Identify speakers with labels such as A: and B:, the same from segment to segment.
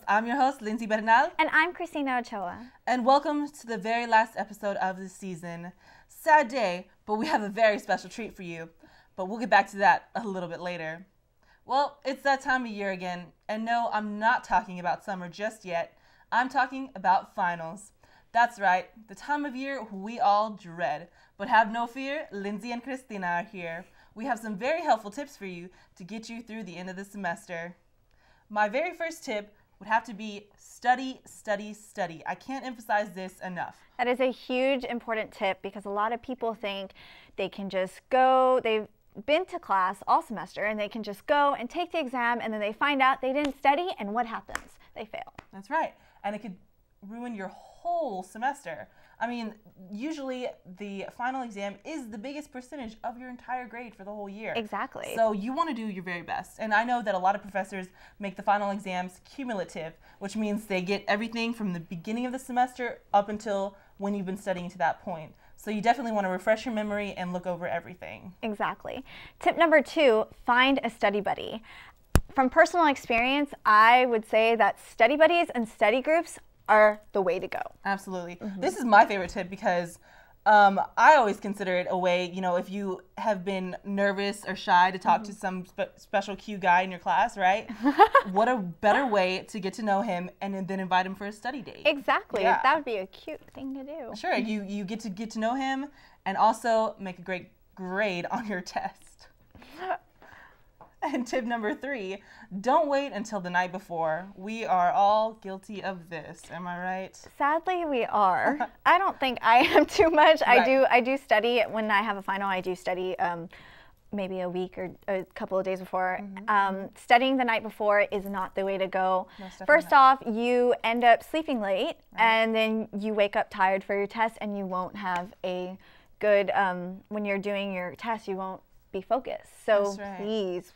A: I'm your host, Lindsay Bernal.
B: And I'm Christina Ochoa.
A: And welcome to the very last episode of the season. Sad day, but we have a very special treat for you. But we'll get back to that a little bit later. Well, it's that time of year again. And no, I'm not talking about summer just yet. I'm talking about finals. That's right, the time of year we all dread. But have no fear, Lindsay and Christina are here. We have some very helpful tips for you to get you through the end of the semester. My very first tip would have to be study, study, study. I can't emphasize this enough.
B: That is a huge important tip because a lot of people think they can just go, they've been to class all semester and they can just go and take the exam and then they find out they didn't study and what happens? They fail.
A: That's right. And it could ruin your whole semester. I mean, usually the final exam is the biggest percentage of your entire grade for the whole year.
B: Exactly.
A: So you want to do your very best. And I know that a lot of professors make the final exams cumulative, which means they get everything from the beginning of the semester up until when you've been studying to that point. So you definitely want to refresh your memory and look over everything.
B: Exactly. Tip number 2, find a study buddy. From personal experience, I would say that study buddies and study groups are the way to go.
A: Absolutely. Mm-hmm. This is my favorite tip because I always consider it a way, you know, if you have been nervous or shy to talk to some special cute guy in your class, right? What a better way to get to know him and then invite him for a study date.
B: Exactly.
A: Yeah.
B: That would be a cute thing to do.
A: Sure. You get to know him and also make a great grade on your test. And tip number 3, don't wait until the night before. We are all guilty of this. Am I right?
B: Sadly, we are. I don't think I am too much.
A: Right.
B: I do study when I have a final. I do study maybe a week or a couple of days before. Studying the night before is not the way to go. First off, you end up sleeping late, and then you wake up tired for your test, and you won't have a good, when you're doing your test, you won't be focused. So please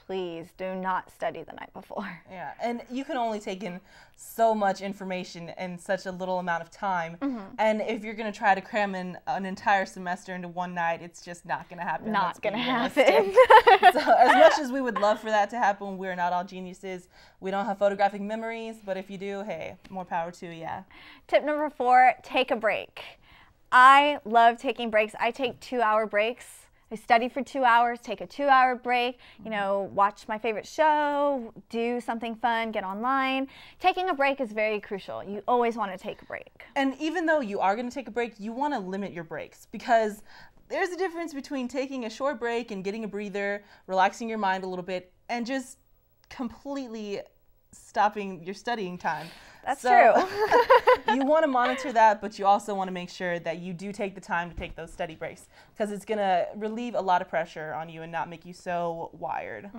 B: do not study the night before.
A: Yeah, and you can only take in so much information in such a little amount of time. And if you're going to try to cram in an entire semester into one night, it's just not going to happen.
B: Not going to happen.
A: So as much as we would love for that to happen, we're not all geniuses. We don't have photographic memories, but if you do, hey, more power to you.
B: Tip number 4, take a break. I love taking breaks. I take 2-hour breaks. I study for 2 hours, take a 2-hour break, you know, watch my favorite show, do something fun, get online. Taking a break is very crucial. You always want to take a break.
A: And even though you are going to take a break, you want to limit your breaks because there's a difference between taking a short break and getting a breather, relaxing your mind a little bit, and just completely stopping your studying time.
B: That's true.
A: You want to monitor that, but you also want to make sure that you do take the time to take those study breaks because it's going to relieve a lot of pressure on you and not make you so wired.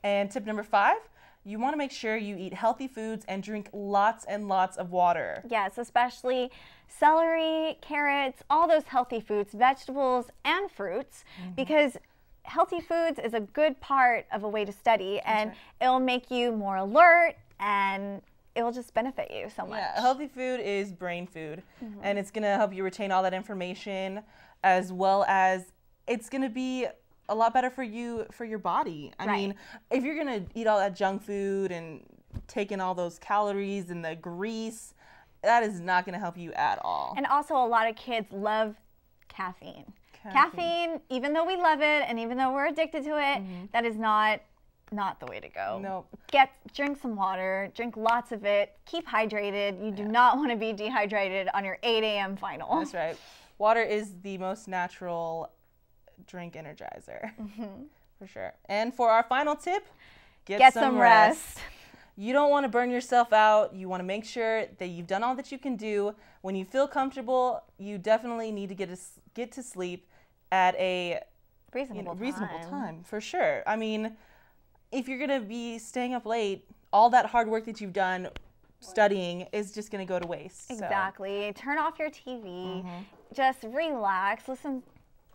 A: And tip number 5, you want to make sure you eat healthy foods and drink lots and lots of water.
B: Yes, especially celery, carrots, all those healthy foods, vegetables, and fruits, because healthy foods is a good part of a way to study, and it'll make you more alert and it will just benefit you so much.
A: Yeah, healthy food is brain food, and it's going to help you retain all that information, as well as it's going to be a lot better for you, for your body. I mean, if you're going to eat all that junk food and take in all those calories and the grease, that is not going to help you at all.
B: And also a lot of kids love caffeine. Caffeine, even though we love it and even though we're addicted to it, that is not the way to go.
A: No.
B: Drink some water, drink lots of it, keep hydrated. You do not want to be dehydrated on your 8 a.m. final.
A: That's right. Water is the most natural drink energizer, for sure. And for our final tip, get some rest. You don't want to burn yourself out. You want to make sure that you've done all that you can do. When you feel comfortable, you definitely need to get to sleep at a reasonable time, for sure. I mean, if you're going to be staying up late, all that hard work that you've done studying is just going to go to waste.
B: Exactly. So. Turn off your TV. Just relax. Listen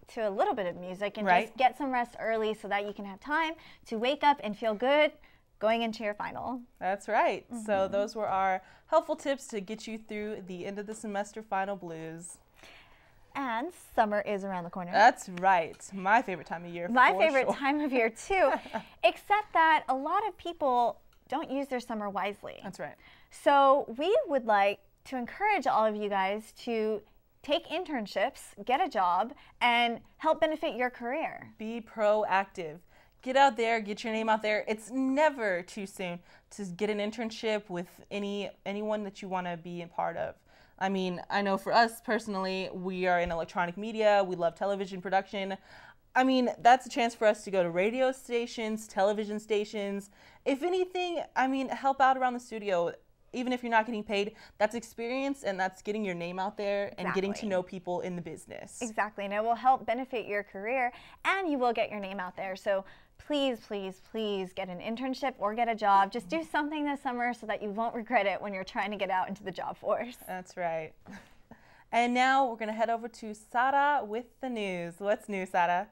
B: to a little bit of music and just get some rest early so that you can have time to wake up and feel good going into your final.
A: That's right. So those were our helpful tips to get you through the end of the semester final blues.
B: And summer is around the corner.
A: That's right. My favorite time of year.
B: My favorite time of year too. Except that a lot of people don't use their summer wisely.
A: That's right.
B: So we would like to encourage all of you guys to take internships, get a job, and help benefit your career.
A: Be proactive. Get out there, get your name out there. It's never too soon to get an internship with anyone that you want to be a part of. I mean, I know for us personally, we are in electronic media. We love television production. I mean, that's a chance for us to go to radio stations, television stations. If anything, I mean, help out around the studio. Even if you're not getting paid, that's experience and that's getting your name out there and getting to know people in the business.
B: Exactly, and it will help benefit your career and you will get your name out there. So please, please, please get an internship or get a job. Just do something this summer so that you won't regret it when you're trying to get out into the job force.
A: That's right. And now we're going to head over to Sara with the news. What's new, Sara?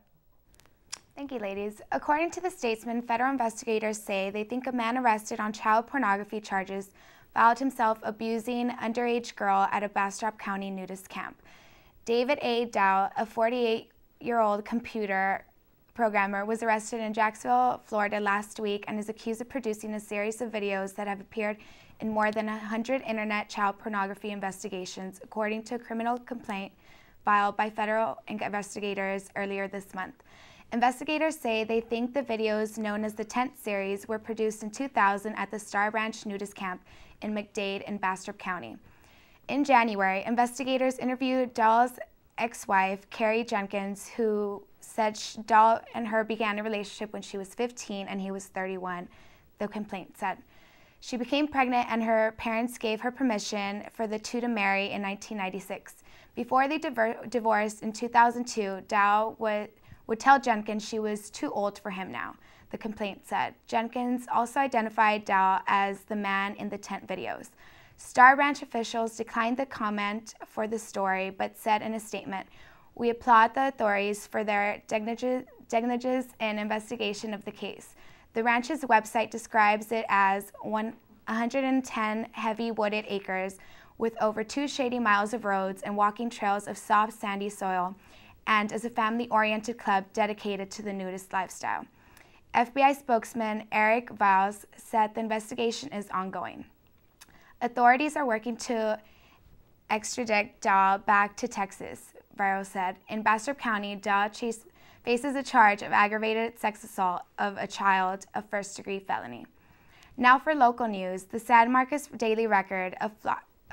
C: Thank you, ladies. According to the Statesman, federal investigators say they think a man arrested on child pornography charges filed himself abusing an underage girl at a Bastrop County nudist camp. David A. Dow, a 48-year-old computer programmer, was arrested in Jacksonville, Florida last week and is accused of producing a series of videos that have appeared in more than 100 internet child pornography investigations, according to a criminal complaint filed by federal investigators earlier this month. Investigators say they think the videos, known as the Tent series, were produced in 2000 at the Star Ranch nudist camp in McDade in Bastrop County. In January, investigators interviewed Dahl's ex-wife, Carrie Jenkins, who said Dahl and her began a relationship when she was 15 and he was 31, the complaint said. She became pregnant and her parents gave her permission for the two to marry in 1996. Before they divorced in 2002, Dahl would tell Jenkins she was too old for him now, the complaint said. Jenkins also identified Dahl as the man in the tent videos. Star Ranch officials declined the comment for the story, but said in a statement, "We applaud the authorities for their diligence and investigation of the case." The ranch's website describes it as 110 heavy wooded acres with over 2 shady miles of roads and walking trails of soft sandy soil, and as a family-oriented club dedicated to the nudist lifestyle. FBI spokesman Eric Viles said the investigation is ongoing. Authorities are working to extradite Dahl back to Texas, Viles said. In Bastrop County, Dahl faces a charge of aggravated sex assault of a child, a first-degree felony. Now for local news, the San Marcos Daily Record, a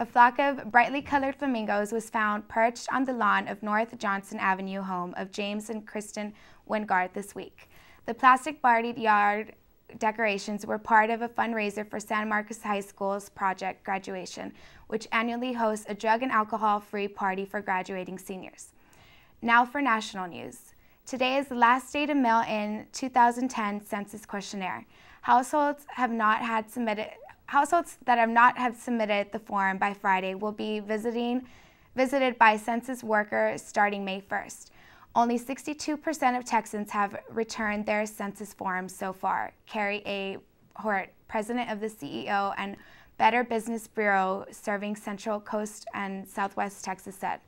C: flock of brightly colored flamingos was found perched on the lawn of North Johnson Avenue home of James and Kristen Wingard this week. The plastic barred yard decorations were part of a fundraiser for San Marcos High School's Project Graduation, which annually hosts a drug and alcohol-free party for graduating seniors. Now for national news. Today is the last day to mail in 2010 census questionnaire. Households that have not submitted the form by Friday will be visited by census workers starting May 1st. Only 62% of Texans have returned their census forms so far, Carrie A. Hort, president of the CEO and Better Business Bureau serving Central Coast and Southwest Texas, said.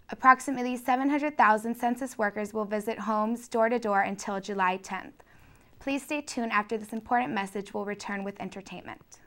C: Approximately 700,000 census workers will visit homes door to door until July 10th. Please stay tuned after this important message. We'll return with entertainment.